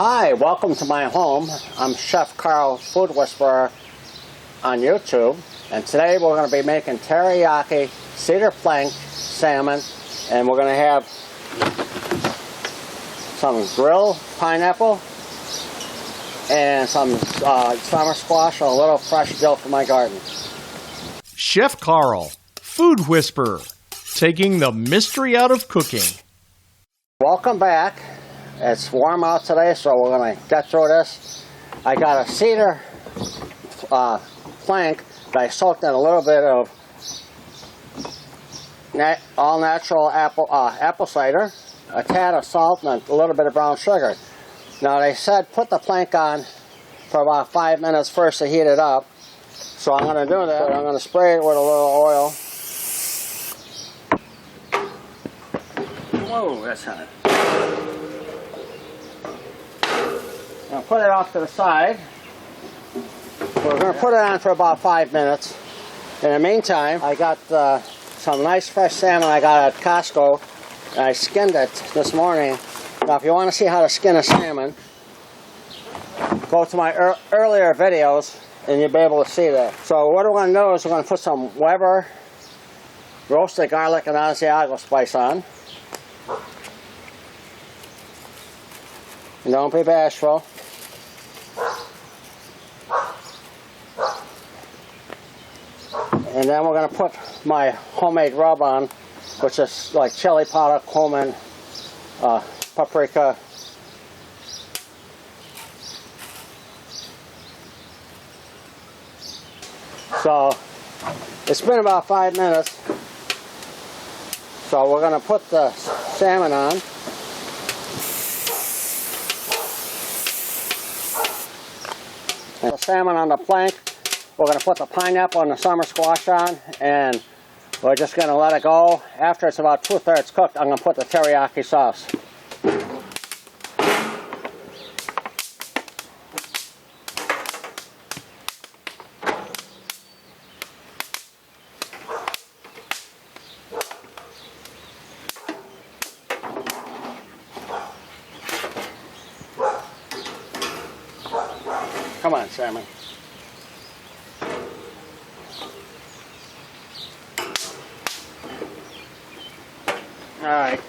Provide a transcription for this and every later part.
Hi, welcome to my home. I'm Chef Carl, Food Whisperer on YouTube, and today we're going to be making teriyaki cedar plank salmon, and we're going to have some grilled pineapple and some summer squash and a little fresh dill from my garden. Chef Carl, Food Whisperer, taking the mystery out of cooking. Welcome back. It's warm out today, so we're going to get through this. I got a cedar plank that I soaked in a little bit of all natural apple cider, a tad of salt, and a little bit of brown sugar. Now they said put the plank on for about 5 minutes first to heat it up. So I'm going to do that. I'm going to spray it with a little oil. Whoa, that's hot. Now put it off to the side. We're going to put it on for about 5 minutes. In the meantime, I got some nice fresh salmon I got at Costco, and I skinned it this morning. Now if you want to see how to skin a salmon, go to my earlier videos and you'll be able to see that. So what we're going to do is we're going to put some Weber roasted garlic and asiago spice on. And don't be bashful. And then we're going to put my homemade rub on, which is like chili powder, cumin, paprika. So it's been about 5 minutes. So we're going to put the salmon on. And the salmon on the plank. We're going to put the pineapple and the summer squash on, and we're just going to let it go. After it's about 2/3 cooked, I'm going to put the teriyaki sauce. Come on, salmon. Alright,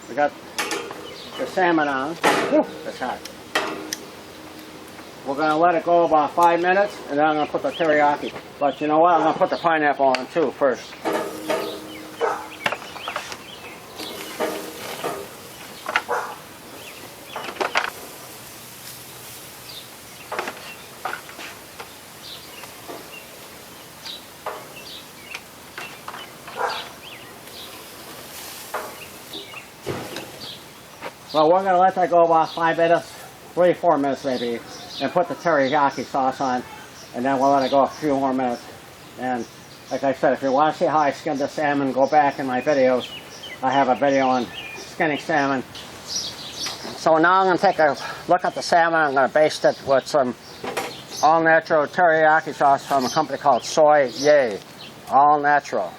we got the salmon on. Whew, that's hot. We're going to let it go about 5 minutes, and then I'm going to put the teriyaki. But you know what, I'm going to put the pineapple on too first. Well, we're going to let that go about 5 minutes, 3-4 minutes maybe, and put the teriyaki sauce on, and then we'll let it go a few more minutes. And like I said, if you want to see how I skin the salmon, go back in my videos. I have a video on skinning salmon. So now I'm going to take a look at the salmon. I'm going to baste it with some all-natural teriyaki sauce from a company called Soy Yay. All natural.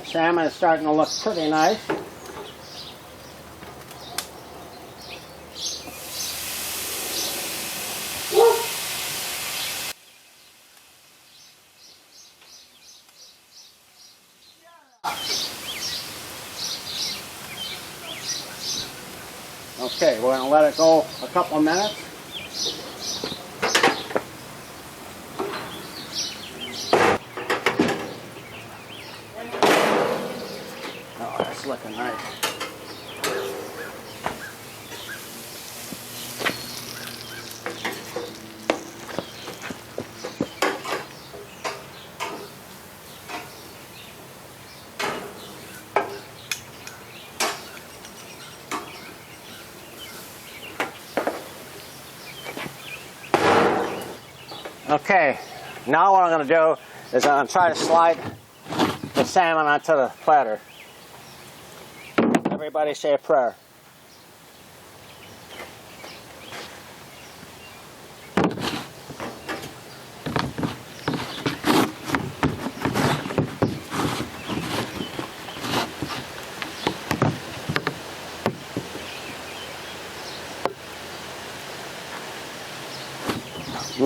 Salmon is starting to look pretty nice. Okay, we're going to let it go a couple minutes. Looking nice. Okay, now what I'm going to do is I'm going to try to slide the salmon onto the platter. Everybody say a prayer.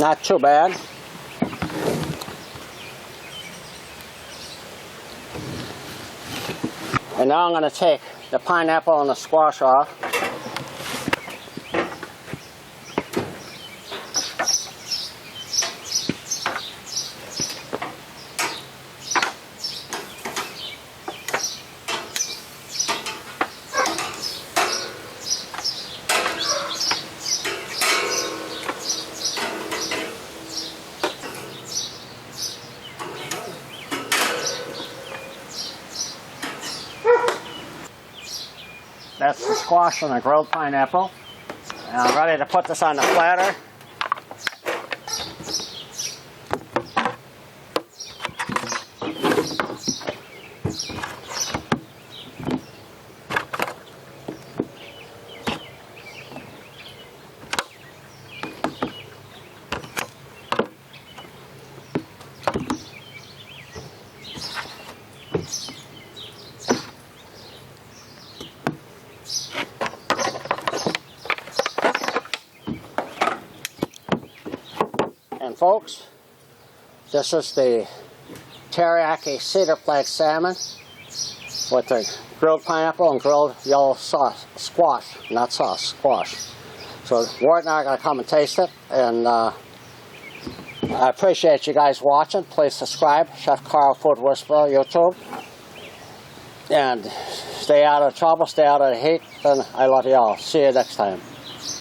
Not too bad. And now I'm going to take the pineapple and the squash off. That's the squash and the grilled pineapple. And I'm ready to put this on the platter. And folks, this is the teriyaki cedar flake salmon with the grilled pineapple and grilled yellow sauce, squash, not sauce, squash. So Ward and I are going to come and taste it, and I appreciate you guys watching. Please subscribe, Chef Carl Food Whisperer, YouTube. And stay out of trouble, stay out of the heat, and I love you all. See you next time.